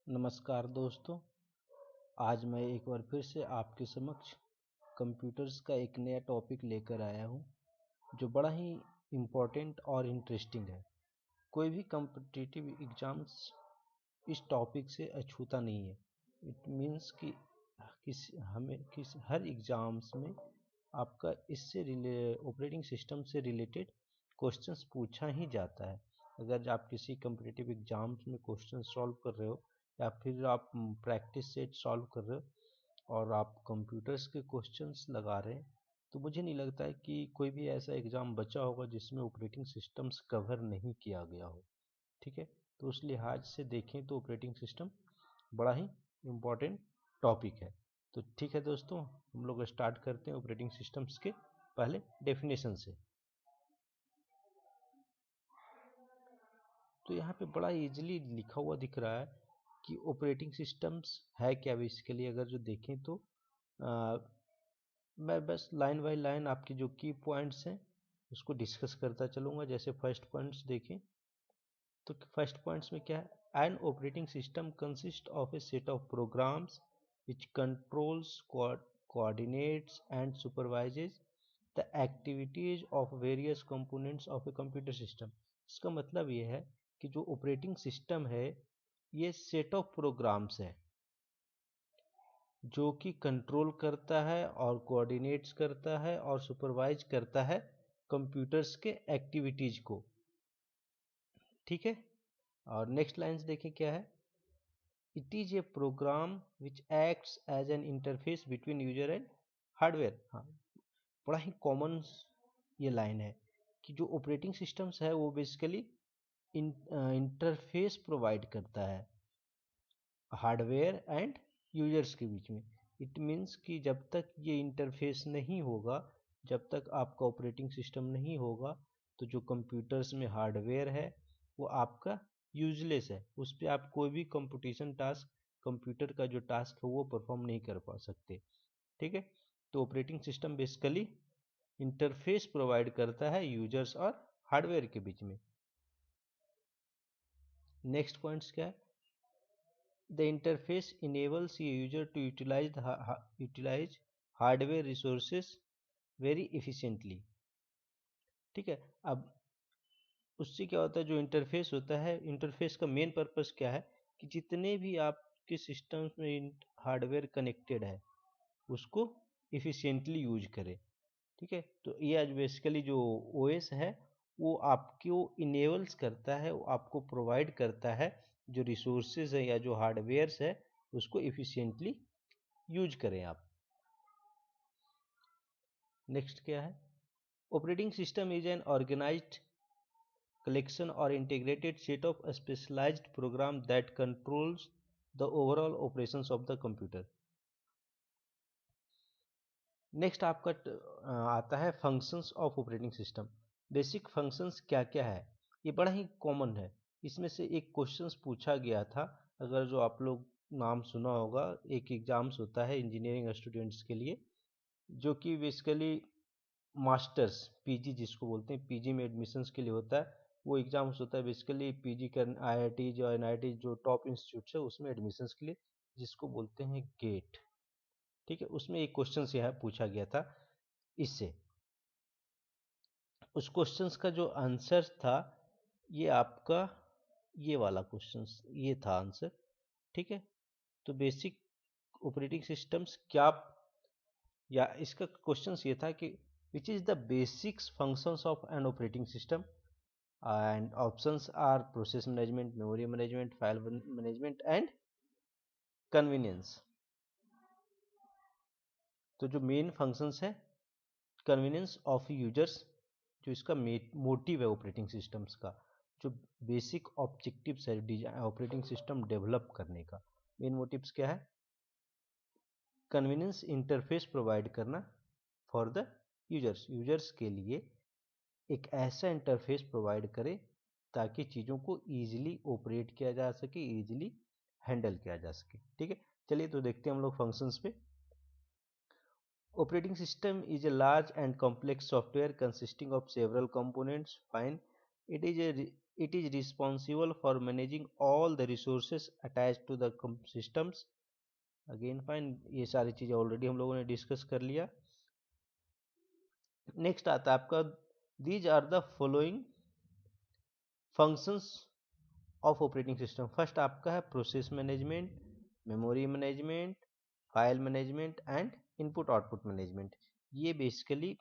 नमस्कार दोस्तों। आज मैं एक बार फिर से आपके समक्ष कंप्यूटर्स का एक नया टॉपिक लेकर आया हूं, जो बड़ा ही इम्पोर्टेंट और इंटरेस्टिंग है। कोई भी कॉम्पिटिटिव एग्ज़ाम्स इस टॉपिक से अछूता नहीं है। इट मीन्स कि हर एग्ज़ाम्स में आपका इससे ऑपरेटिंग सिस्टम से रिलेटेड क्वेश्चंस पूछा ही जाता है। अगर आप किसी कॉम्पिटिटिव एग्ज़ाम्स में क्वेश्चन सॉल्व कर रहे हो या फिर आप प्रैक्टिस सेट सॉल्व कर रहे हो और आप कंप्यूटर्स के क्वेश्चंस लगा रहे हैं, तो मुझे नहीं लगता है कि कोई भी ऐसा एग्ज़ाम बचा होगा जिसमें ऑपरेटिंग सिस्टम्स कवर नहीं किया गया हो। ठीक है, तो उस लिहाज से देखें तो ऑपरेटिंग सिस्टम बड़ा ही इम्पोर्टेंट टॉपिक है। तो ठीक है दोस्तों, हम लोग स्टार्ट करते हैं ऑपरेटिंग सिस्टम्स के पहले डेफिनेशन से। तो यहाँ पे बड़ा इजीली लिखा हुआ दिख रहा है कि ऑपरेटिंग सिस्टम्स है क्या। बेसिकली अगर जो देखें तो मैं बस लाइन बाय लाइन आपकी जो की पॉइंट्स हैं उसको डिस्कस करता चलूँगा। जैसे फर्स्ट पॉइंट्स देखें तो फर्स्ट पॉइंट्स में क्या है, N operating system consist of A set of programs which controls coordinates and supervises the activities of various components of a computer system। इसका मतलब ये है कि जो ऑपरेटिंग सिस्टम है ये सेट ऑफ प्रोग्राम्स है जो कि कंट्रोल करता है और कोऑर्डिनेट्स करता है और सुपरवाइज करता है कंप्यूटर्स के एक्टिविटीज को। ठीक है, और नेक्स्ट लाइन्स देखें क्या है, it is a program which acts as an interface between user and hardware. हाँ, बड़ा ही कॉमन ये लाइन है कि जो ऑपरेटिंग सिस्टम्स है वो बेसिकली इंटरफेस प्रोवाइड करता है हार्डवेयर एंड यूजर्स के बीच में। इट मीन्स कि जब तक ये इंटरफेस नहीं होगा, जब तक आपका ऑपरेटिंग सिस्टम नहीं होगा, तो जो कंप्यूटर्स में हार्डवेयर है वो आपका यूजलेस है। उस पर आप कोई भी कंप्यूटेशन टास्क, कंप्यूटर का जो टास्क है वो परफॉर्म नहीं कर पा सकते। ठीक है, तो operating system basically interface provide करता है यूजर्स और हार्डवेयर के बीच में। नेक्स्ट पॉइंट्स क्या है, the interface enables a user to utilize hardware resources very efficiently। ठीक है, अब उससे क्या होता है, जो इंटरफेस होता है, इंटरफेस का मेन पर्पस क्या है कि जितने भी आपके सिस्टम्स में हार्डवेयर कनेक्टेड है उसको इफिशिएंटली यूज करें। ठीक है, तो ये आज बेसिकली जो ओएस है वो आपको इनेबल्स करता है, वो आपको प्रोवाइड करता है जो रिसोर्सेज है या जो हार्डवेयर्स है उसको इफिशिएंटली यूज करें आप। नेक्स्ट क्या है, operating system is an organized collection or integrated set of specialized program that controls the overall operations of the computer। Next आपका आता है functions of operating system. Basic functions क्या क्या है, ये बड़ा ही कॉमन है। इसमें से एक क्वेश्चंस पूछा गया था, अगर जो आप लोग नाम सुना होगा, एक एग्जाम्स होता है इंजीनियरिंग स्टूडेंट्स के लिए, जो कि बेसिकली मास्टर्स पीजी जिसको बोलते हैं, पीजी में एडमिशन्स के लिए होता है। वो एग्जाम्स होता है बेसिकली पीजी कर आईआईटी जो एनआईटी जो टॉप इंस्टीट्यूट है उसमें एडमिशन्स के लिए, जिसको बोलते हैं गेट। ठीक है, उसमें एक क्वेश्चन यह पूछा गया था इससे। उस क्वेश्चंस का जो आंसर था ये आपका ये वाला क्वेश्चन, ये था आंसर। ठीक है, तो बेसिक ऑपरेटिंग सिस्टम्स क्या, या इसका क्वेश्चन ये था कि which is the basics functions of an operating system, and options are process management, memory management, file management and convenience. तो जो मेन फंक्शंस है, कन्वीनियंस ऑफ यूजर्स, जो इसका मोटिव है ऑपरेटिंग सिस्टम्स का, जो बेसिक ऑब्जेक्टिव्स है डिजाइन ऑपरेटिंग सिस्टम डेवलप करने का, मेन मोटिव्स क्या है, कन्वीनियंस इंटरफेस प्रोवाइड करना फॉर द यूजर्स, यूजर्स के लिए एक ऐसा इंटरफेस प्रोवाइड करे ताकि चीज़ों को ईजिली ऑपरेट किया जा सके, ईजिली हैंडल किया जा सके। ठीक है, चलिए तो देखते हैं हम लोग फंक्शंस पे। Operating system is a large and complex software consisting of several components. Fine. It is a It is responsible for managing all the resources attached to the systems. Again fine, ये सारी चीज़ें already हम लोगों ने discuss कर लिया। Next आता है आपका, these are the following functions of operating system. First आपका है process management, memory management, file management and input output management. ये बेसिकली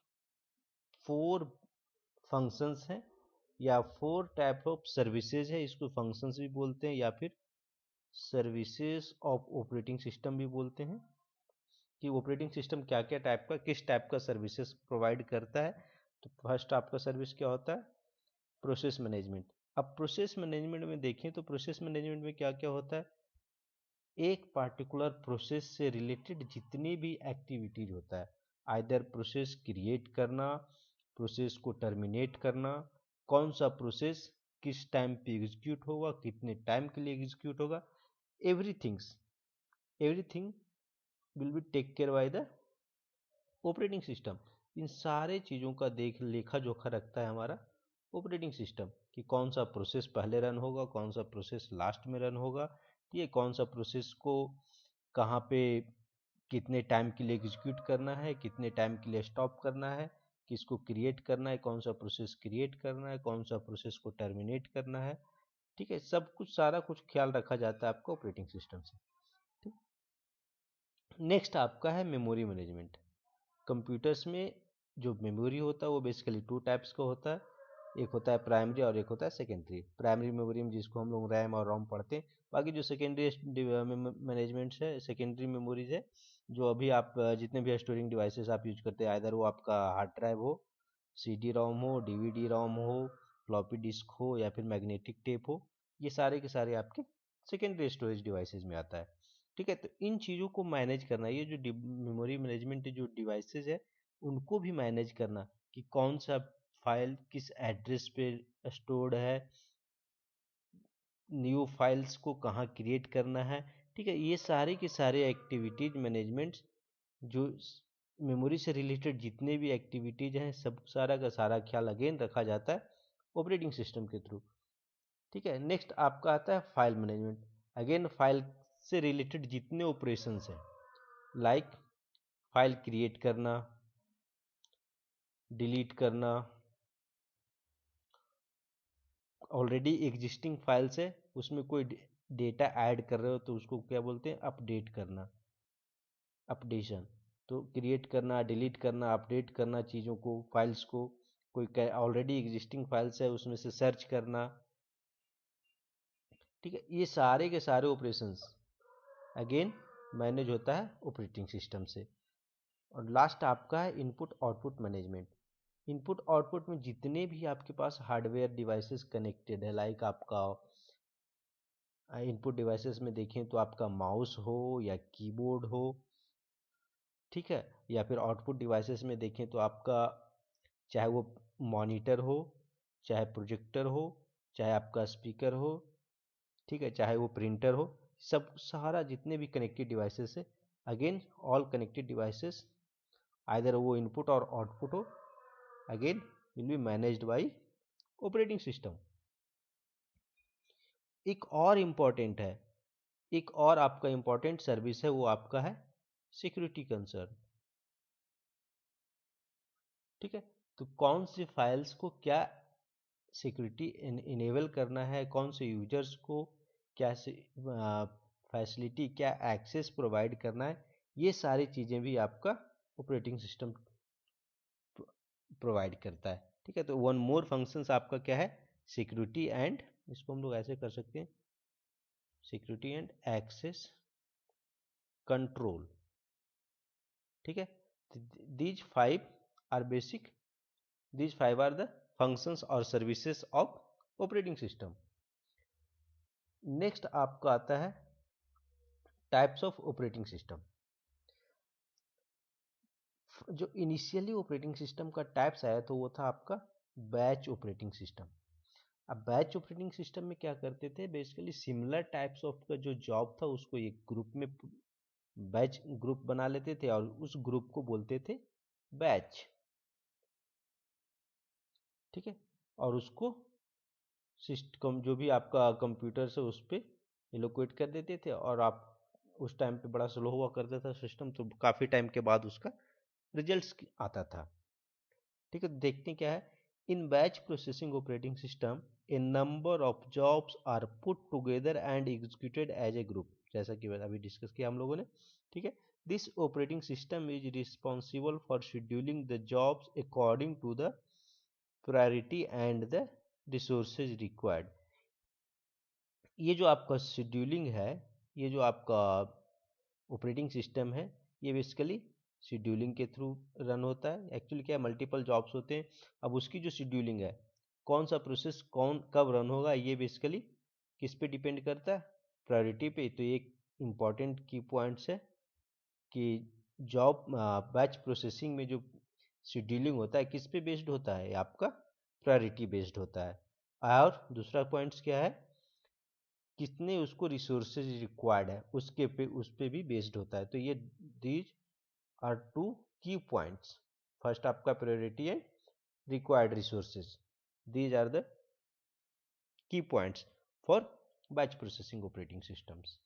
4 फंक्शंस हैं या 4 टाइप ऑफ सर्विसेज है। इसको फंक्शंस भी बोलते हैं या फिर सर्विसेज ऑफ ऑपरेटिंग सिस्टम भी बोलते हैं, कि ऑपरेटिंग सिस्टम क्या क्या टाइप का, किस टाइप का सर्विसेज प्रोवाइड करता है। तो फर्स्ट आपका सर्विस क्या होता है, प्रोसेस मैनेजमेंट। अब प्रोसेस मैनेजमेंट में देखें तो प्रोसेस मैनेजमेंट में क्या क्या होता है, एक पार्टिकुलर प्रोसेस से रिलेटेड जितनी भी एक्टिविटीज होता है, आइदर प्रोसेस क्रिएट करना, प्रोसेस को टर्मिनेट करना, कौन सा प्रोसेस किस टाइम पे एग्जीक्यूट होगा, कितने टाइम के लिए एग्जीक्यूट होगा, everything will be take care by the operating system. इन सारे चीज़ों का लेखा जोखा रखता है हमारा ऑपरेटिंग सिस्टम, कि कौन सा प्रोसेस पहले रन होगा, कौन सा प्रोसेस लास्ट में रन होगा, ये कौन सा प्रोसेस को कहाँ पे कितने टाइम के लिए एग्जीक्यूट करना है, कितने टाइम के लिए स्टॉप करना है, किसको क्रिएट करना है, कौन सा प्रोसेस क्रिएट करना है, कौन सा प्रोसेस को टर्मिनेट करना है। ठीक है, सब कुछ सारा कुछ ख्याल रखा जाता है आपका ऑपरेटिंग सिस्टम से। ठीक, नेक्स्ट आपका है मेमोरी मैनेजमेंट। कंप्यूटर्स में जो मेमोरी होता है वो बेसिकली 2 टाइप्स का होता है, एक होता है प्राइमरी और एक होता है सेकेंडरी। प्राइमरी मेमोरी में जिसको हम लोग रैम और रोम पढ़ते हैं, बाकी जो सेकेंडरी मैनेजमेंट है, सेकेंडरी मेमोरीज है, जो अभी आप जितने भी स्टोरिंग डिवाइसेस आप यूज करते हैं, आइदर वो आपका हार्ड ड्राइव हो, CD रोम हो, DVD रोम हो, फ्लॉपी डिस्क हो या फिर मैग्नेटिक टेप हो, ये सारे के सारे आपके सेकेंडरी स्टोरेज डिवाइसेस में आता है। ठीक है, तो इन चीज़ों को मैनेज करना, ये जो मेमोरी मैनेजमेंट जो डिवाइसेस है उनको भी मैनेज करना, कि कौन सा फाइल किस एड्रेस पे स्टोर्ड है, न्यू फाइल्स को कहाँ क्रिएट करना है। ठीक है, ये सारे के सारे एक्टिविटीज मैनेजमेंट, जो मेमोरी से रिलेटेड जितने भी एक्टिविटीज हैं, सब सारा का सारा ख्याल अगेन रखा जाता है ऑपरेटिंग सिस्टम के थ्रू। ठीक है, नेक्स्ट आपका आता है फाइल मैनेजमेंट। अगेन फाइल से रिलेटेड जितने ऑपरेशंस हैं, लाइक फाइल क्रिएट करना, डिलीट करना, ऑलरेडी एग्जिस्टिंग फाइल्स है उसमें कोई डेटा ऐड कर रहे हो तो उसको क्या बोलते हैं, अपडेट करना, अपडेशन। तो क्रिएट करना, डिलीट करना, अपडेट करना चीज़ों को, फाइल्स को, कोई ऑलरेडी एग्जिस्टिंग फाइल्स है उसमें से सर्च करना। ठीक है, ये सारे के सारे ऑपरेशंस अगेन मैनेज होता है ऑपरेटिंग सिस्टम से। और लास्ट आपका है input output management. Input output में जितने भी आपके पास हार्डवेयर डिवाइसेस कनेक्टेड है, लाइक आपका इनपुट डिवाइसेस में देखें तो आपका माउस हो या कीबोर्ड हो, ठीक है, या फिर आउटपुट डिवाइसेस में देखें तो आपका चाहे वो मॉनिटर हो, चाहे प्रोजेक्टर हो, चाहे आपका स्पीकर हो, ठीक है, चाहे वो प्रिंटर हो, सब सारा जितने भी कनेक्टेड डिवाइसेस है, again all connected devices either वो इनपुट और आउटपुट हो, again will be managed by operating system. एक और इम्पॉर्टेंट है, एक और आपका इम्पॉर्टेंट सर्विस है, वो आपका है सिक्योरिटी कंसर्न। ठीक है, तो कौन सी फाइल्स को क्या सिक्योरिटी इनेबल करना है, कौन से यूजर्स को क्या फैसिलिटी, क्या एक्सेस प्रोवाइड करना है, ये सारी चीज़ें भी आपका ऑपरेटिंग सिस्टम प्रोवाइड करता है। ठीक है, तो वन मोर फंक्शंस आपका क्या है, सिक्योरिटी एंड, इसको हम लोग ऐसे कर सकते हैं, सिक्योरिटी एंड एक्सेस कंट्रोल। ठीक है, these 5 are basic, these 5 are the functions or services of operating system। Next आपका आता है टाइप्स ऑफ ऑपरेटिंग सिस्टम। जो इनिशियली ऑपरेटिंग सिस्टम का टाइप्स आया तो वो था आपका बैच ऑपरेटिंग सिस्टम। अब बैच ऑपरेटिंग सिस्टम में क्या करते थे, बेसिकली सिमिलर टाइप्स ऑफ का जो जॉब था उसको एक ग्रुप में, बैच ग्रुप बना लेते थे और उस ग्रुप को बोलते थे बैच। ठीक है, और उसको सिस्टम जो भी आपका कंप्यूटर से उस पर एलोकेट कर देते थे, और आप उस टाइम पे बड़ा स्लो हुआ करता था सिस्टम, तो काफ़ी टाइम के बाद उसका रिजल्ट्स आता था। ठीक है, देखते हैं क्या है। In batch processing operating system a number of jobs are put together and executed as a group, जैसा कि अभी डिस्कस किया हम लोगों ने। ठीक है, this operating system is responsible for scheduling the jobs according to the priority and the resources required. ये जो आपका शेड्यूलिंग है, ये जो आपका ऑपरेटिंग सिस्टम है, ये बेसिकली शेड्यूलिंग के थ्रू रन होता है। एक्चुअली क्या है, मल्टीपल जॉब्स होते हैं, अब उसकी जो शेड्यूलिंग है, कौन सा प्रोसेस कौन कब रन होगा, ये बेसिकली किस पे डिपेंड करता है, प्रायोरिटी पे। तो एक इम्पॉर्टेंट की पॉइंट्स है कि जॉब बैच प्रोसेसिंग में जो शेड्यूलिंग होता है किस पे बेस्ड होता है, आपका प्रायोरिटी बेस्ड होता है। और दूसरा पॉइंट्स क्या है, कितने उसको रिसोर्सेज रिक्वायर्ड है उसके पे उस पे भी बेस्ड होता है। तो ये these are two key points. First आपका priority and required resources, these are the key points for batch processing operating systems.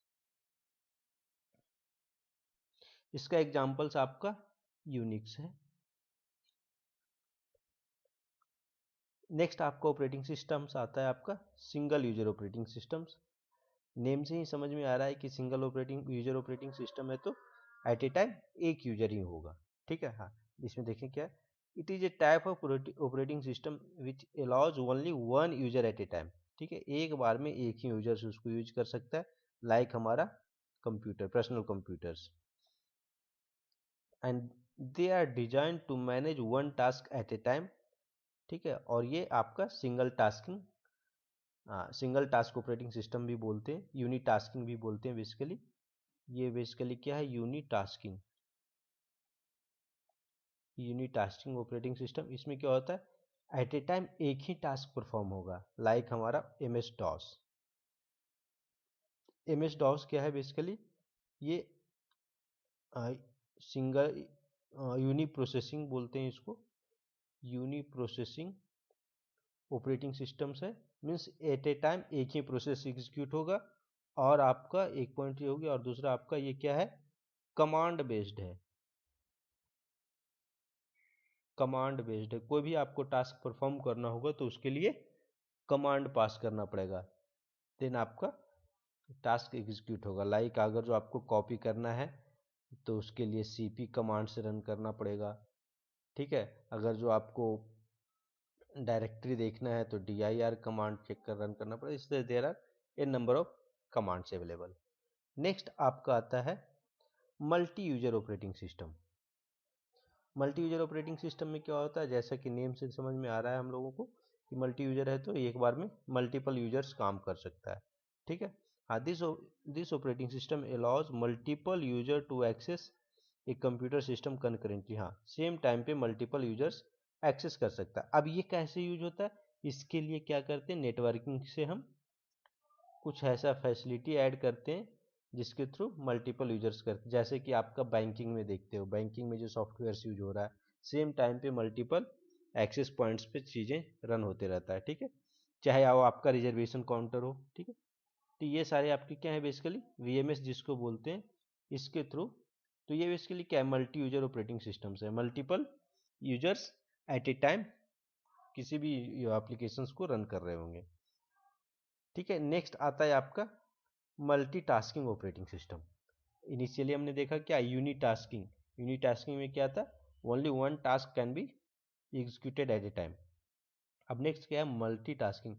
इसका एग्जांपल्स आपका यूनिक्स है। नेक्स्ट आपका ऑपरेटिंग सिस्टम्स आता है आपका single user operating systems. Name से ही समझ में आ रहा है कि single operating user operating system है, तो एट ए टाइम एक यूजर ही होगा। ठीक है, हाँ, इसमें देखें क्या, it is a type of operating system which allows only one user eight a time. ठीक है, एक बार में एक ही यूजर से उसको यूज कर सकता है, लाइक हमारा computer, personal computers, and they are design to manage one task at a time. ठीक है, और ये आपका सिंगल टास्क ऑपरेटिंग सिस्टम भी बोलते हैं, यूनिटास्किंग भी बोलते हैं बेसिकली। ये बेसिकली क्या है, यूनिटास्किंग ऑपरेटिंग सिस्टम। इसमें क्या होता है, एट ए टाइम एक ही टास्क परफॉर्म होगा, लाइक हमारा एम एस डॉस क्या है बेसिकली, ये सिंगल यूनि प्रोसेसिंग बोलते हैं इसको, यूनि प्रोसेसिंग ऑपरेटिंग सिस्टम्स है। मीन्स एट ए टाइम एक ही प्रोसेस एग्जीक्यूट होगा, और आपका एक पॉइंट ये होगी, और दूसरा आपका ये क्या है, कमांड बेस्ड है। कमांड बेस्ड है, कोई भी आपको टास्क परफॉर्म करना होगा तो उसके लिए कमांड पास करना पड़ेगा, देन आपका टास्क एग्जीक्यूट होगा। लाइक अगर जो आपको कॉपी करना है तो उसके लिए सीपी कमांड से रन करना पड़ेगा। ठीक है, अगर जो आपको डायरेक्टरी देखना है तो dir कमांड चेक कर रन करना पड़ेगा। इसलिए there are a number of commands available. Next आपका आता है multi user operating system. Multi user operating system में क्या होता है, जैसा कि नेम से समझ में आ रहा है हम लोगों को कि मल्टी यूजर है, तो एक बार में मल्टीपल यूजर्स काम कर सकता है। ठीक है, हाँ, this operating system allows multiple user to access a computer system concurrently. हाँ, सेम टाइम पे मल्टीपल यूजर्स एक्सेस कर सकता है। अब ये कैसे यूज होता है, इसके लिए क्या करते हैं, नेटवर्किंग से हम कुछ ऐसा फैसिलिटी ऐड करते हैं जिसके थ्रू मल्टीपल यूजर्स करते, जैसे कि आपका बैंकिंग में देखते हो, बैंकिंग में जो सॉफ्टवेयर यूज हो रहा है, सेम टाइम पे मल्टीपल एक्सेस पॉइंट्स पे चीज़ें रन होते रहता है। ठीक है, चाहे वो आपका रिजर्वेशन काउंटर हो। ठीक है, तो ये सारे आपके क्या है बेसिकली वीएमएस जिसको बोलते हैं, इसके थ्रू। तो ये बेसिकली क्या है, मल्टी यूजर ऑपरेटिंग सिस्टम्स है, multiple users at a time किसी भी एप्लीकेशंस को रन कर रहे होंगे। ठीक है, नेक्स्ट आता है आपका मल्टीटास्किंग ऑपरेटिंग सिस्टम। इनिशियली हमने देखा क्या, यूनिटास्किंग। यूनिटास्किंग में क्या था, only one task can be executed eight a time. अब नेक्स्ट क्या है, मल्टीटास्किंग,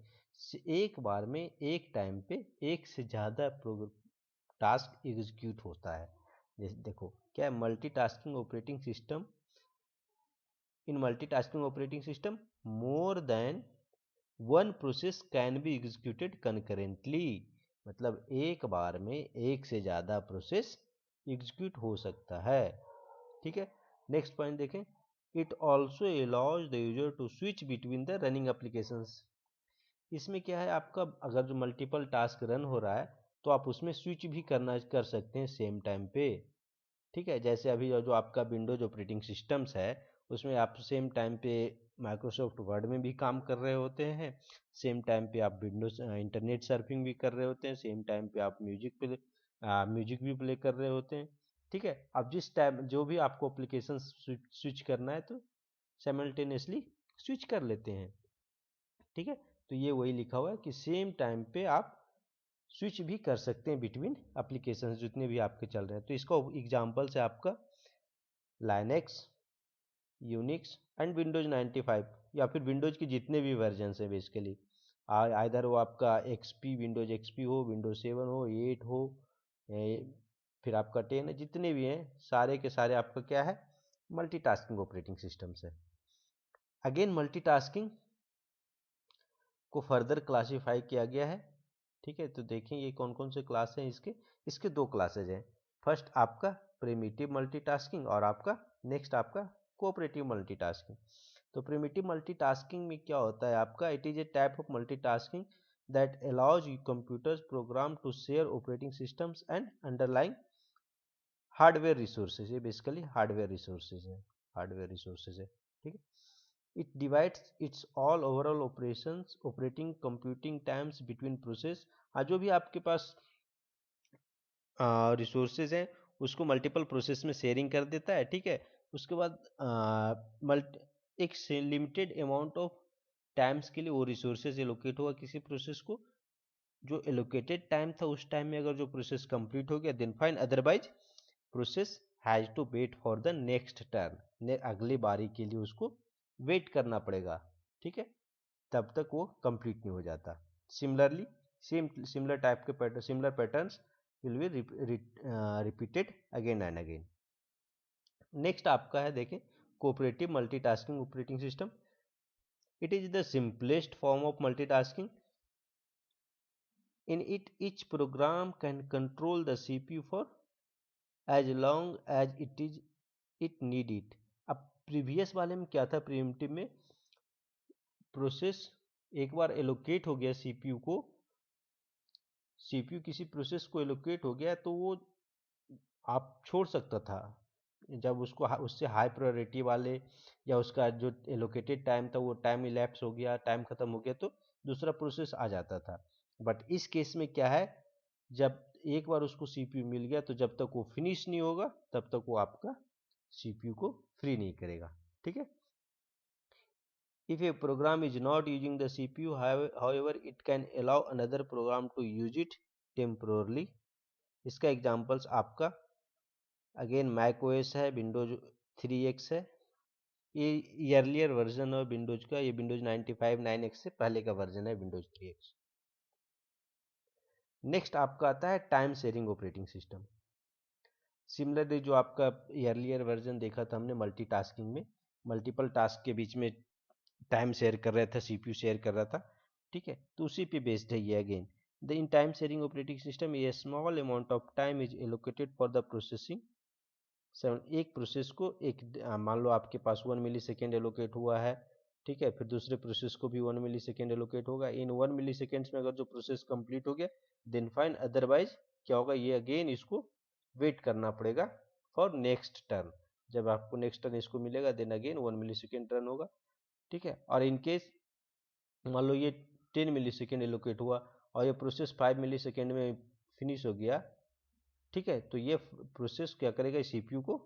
एक बार में एक टाइम पे एक से ज़्यादा टास्क एग्जीक्यूट होता है। जैसे देखो क्या है, multitasking operating system, in multitasking operating system more than one process can be executed concurrently. मतलब एक बार में एक से ज़्यादा प्रोसेस एग्जीक्यूट हो सकता है। ठीक है, नेक्स्ट पॉइंट देखें, it also allows the user to switch between the running applications. इसमें क्या है, आपका अगर जो मल्टीपल टास्क रन हो रहा है तो आप उसमें स्विच भी कर सकते हैं सेम टाइम पे। ठीक है, जैसे अभी जो आपका विंडोज ऑपरेटिंग सिस्टम्स है उसमें आप सेम टाइम पे माइक्रोसॉफ्ट वर्ड में भी काम कर रहे होते हैं, सेम टाइम पे आप विंडोज इंटरनेट सर्फिंग भी कर रहे होते हैं, सेम टाइम पे आप म्यूजिक भी प्ले कर रहे होते हैं। ठीक है, अब जिस टाइम जो भी आपको एप्लीकेशन स्विच करना है तो साइमल्टेनियसली स्विच कर लेते हैं। ठीक है, तो ये वही लिखा हुआ है कि सेम टाइम पे आप स्विच भी कर सकते हैं बिटवीन एप्लीकेशन जितने भी आपके चल रहे हैं। तो इसका एग्जांपल है आपका लाइनेक्स, यूनिक्स एंड विंडोज 95, या फिर विंडोज के जितने भी वर्जन हैं बेसिकली, आइदर वो आपका एक्सपी, विंडोज एक्सपी हो, विंडोज 7 हो, 8 हो, फिर आपका 10 है, जितने भी हैं सारे के सारे आपका क्या है, मल्टीटास्किंग ऑपरेटिंग सिस्टम्स है। अगेन मल्टीटास्किंग को फर्दर क्लासीफाई किया गया है। ठीक है, तो देखें ये कौन कौन से क्लास हैं इसके। इसके दो क्लासेज हैं, फर्स्ट आपका प्रिमिटिव मल्टीटास्किंग और आपका नेक्स्ट आपका कोऑपरेटिव मल्टीटास्किंग। तो प्रिमिटिव मल्टीटास्किंग में क्या होता है आपका, it is a type of multitasking that allows computers program to share operating systems and underlying hardware resources. ये बेसिकली हार्डवेयर रिसोर्सेज है, हार्डवेयर रिसोर्सेज है। ठीक है, it divides its all overall operations operating computing times between process। जो भी आपके पास resources हैं उसको मल्टीपल प्रोसेस में शेयरिंग कर देता है। ठीक है, उसके बाद एक लिमिटेड अमाउंट ऑफ टाइम्स के लिए वो रिसोर्सेज एलोकेट होगा किसी प्रोसेस को। जो एलोकेटेड टाइम था उस टाइम में अगर जो प्रोसेस कंप्लीट हो गया then fine, otherwise process has to wait for the next turn, अगली बारी के लिए उसको वेट करना पड़ेगा। ठीक है, तब तक वो कंप्लीट नहीं हो जाता। सिमिलरली सिमिलर टाइप के pattern, similar patterns will be repeated again and again. Next आपका है देखें cooperative multitasking operating system. It is the simplest form of multitasking. In it, each program can control the CPU for as long as it need it। अब previous वाले में क्या था, primitive में process एक बार एलोकेट हो गया सीपीयू को, सीपीयू किसी प्रोसेस को एलोकेट हो गया तो वो आप छोड़ सकता था। जब उसको उससे हाई प्रायोरिटी वाले या उसका जो एलोकेटेड टाइम था वो टाइम इलैप्स हो गया, टाइम खत्म हो गया, तो दूसरा प्रोसेस आ जाता था। बट इस केस में क्या है, जब एक बार उसको सीपीयू मिल गया तो जब तक वो फिनिश नहीं होगा तब तक वो आपका सीपीयू को फ्री नहीं करेगा। ठीक है, if a program is not using the CPU, however it can allow another program to use it temporarily। इसका एग्जांपल्स आपका अगेन मैक ओएस है, विंडोज 3x है, ये ईयरलियर वर्जन है विंडोज का, ये विंडोज 95 9x से पहले का वर्जन है विंडोज 3x। नेक्स्ट आपका आता है time sharing operating system. Similarly जो आपका ईयरलियर वर्जन देखा था हमने मल्टीटास्किंग में, मल्टीपल टास्क के बीच में टाइम शेयर कर रहा था, सीपीयू शेयर कर रहा था। ठीक है, तो उसी पे बेस्ड है ये again. The in time sharing operating system A small amount of time is allocated for the processing. एक प्रोसेस को एक मान लो आपके पास 1 मिली सेकेंड एलोकेट हुआ है। ठीक है, फिर दूसरे प्रोसेस को भी 1 मिली सेकेंड एलोकेट होगा। इन 1 मिली सेकेंड्स में अगर जो प्रोसेस कंप्लीट हो गया देन फाइन, अदरवाइज क्या होगा, ये अगेन इसको वेट करना पड़ेगा फॉर नेक्स्ट टर्न। जब आपको नेक्स्ट टर्न इसको मिलेगा देन अगेन 1 मिली सेकेंड टर्न होगा। ठीक है, और इनकेस मान लो ये 10 मिली सेकेंड एलोकेट हुआ और ये प्रोसेस 5 मिली सेकेंड में फिनिश हो गया। ठीक है, तो ये प्रोसेस क्या करेगा, सीपीयू को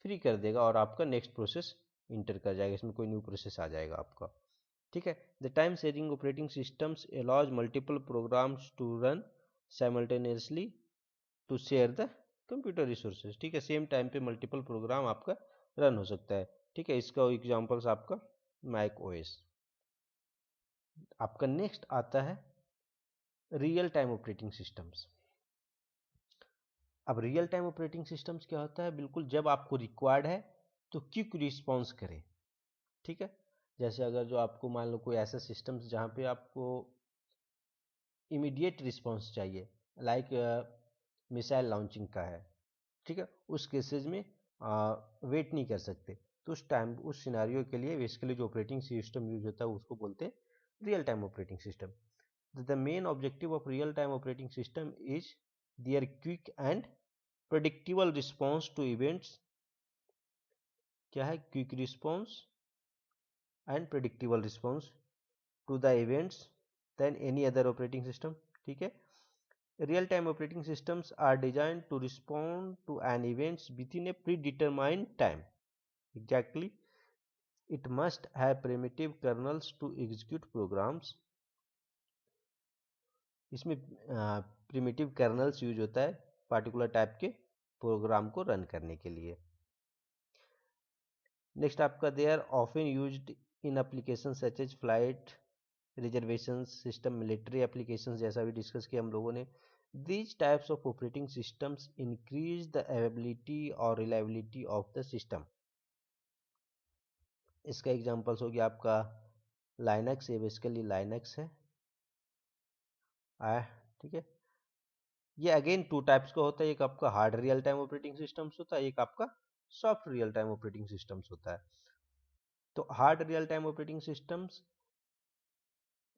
फ्री कर देगा और आपका नेक्स्ट प्रोसेस इंटर कर जाएगा, इसमें कोई न्यू प्रोसेस आ जाएगा आपका। ठीक है, the time sharing operating systems allows multiple programs to run simultaneously to share the computer resources. ठीक है, सेम टाइम पे मल्टीपल प्रोग्राम आपका रन हो सकता है। ठीक है, इसका एग्जांपल्स आपका मैक ओएस। आपका नेक्स्ट आता है रियल टाइम ऑपरेटिंग सिस्टम्स। अब रियल टाइम ऑपरेटिंग सिस्टम्स क्या होता है, बिल्कुल जब आपको रिक्वायर्ड है तो क्विक रिस्पॉन्स करें। ठीक है, जैसे अगर जो आपको मान लो कोई ऐसा सिस्टम्स जहाँ पे आपको इमीडिएट रिस्पॉन्स चाहिए, लाइक मिसाइल लॉन्चिंग का है। ठीक है, उस केसेस में वेट नहीं कर सकते, तो उस टाइम उस सिनारियो के लिए बेसिकली जो ऑपरेटिंग सिस्टम यूज होता है उसको बोलते हैं real time operating system. The main objective of real time operating system is there quick and predictable response to events. क्या है, quick response and predictable response to the events then any other operating system. ठीक है, real time operating systems are designed to respond to an events within a predetermined time. Exactly, it must have primitive kernels to execute programs. इसमें primitive colonel's use होता है particular type के program को run करने के लिए। Next आपका they are often used in application such as flight reservation system, military applications जैसा भी डिस्कस किया हम लोगों ने। These types of operating systems increase the availability और रिलायबिलिटी ऑफ द सिस्टम। इसका एग्जांपल्स हो गया आपका लाइनक्स, ये बेसिकली लाइनक्स है। ठीक है, ये अगेन टू टाइप्स का होता है, एक आपका hard real time operating systems होता है, एक आपका soft real time operating systems होता है। तो hard real time operating systems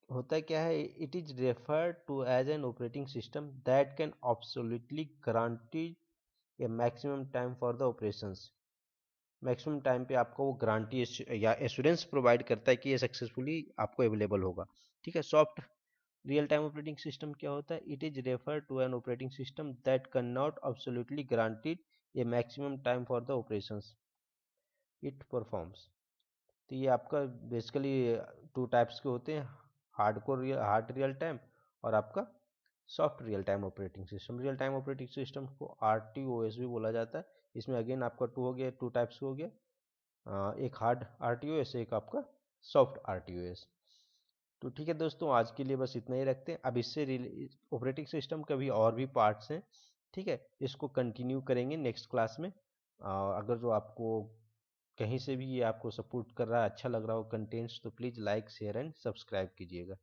होता क्या है, it is referred to as an operating system that can absolutely guarantee a maximum time for the operations. Maximum time पे आपको वो गारंटी या एश्योरेंस प्रोवाइड करता है कि ये सक्सेसफुली आपको अवेलेबल होगा। ठीक है, soft real time operating system क्या होता है, it is refer to an operating system that can not absolutely guaranteed a maximum time for the operations it performs. तो ये आपका बेसिकली टू टाइप्स के होते हैं, हार्ड रियल टाइम और आपका soft real time operating system. Real time operating system को RTOS भी बोला जाता है। इसमें अगेन आपका टू हो गया, टू टाइप्स हो गया, एक हार्ड RTOS, एक आपका सॉफ्ट RTOS। तो ठीक है दोस्तों, आज के लिए बस इतना ही रखते हैं। अब इससे ऑपरेटिंग सिस्टम का भी और भी पार्ट्स हैं। ठीक है, इसको कंटिन्यू करेंगे नेक्स्ट क्लास में। अगर जो आपको कहीं से भी ये आपको सपोर्ट कर रहा है, अच्छा लग रहा हो कंटेंट्स, तो please like share and subscribe कीजिएगा।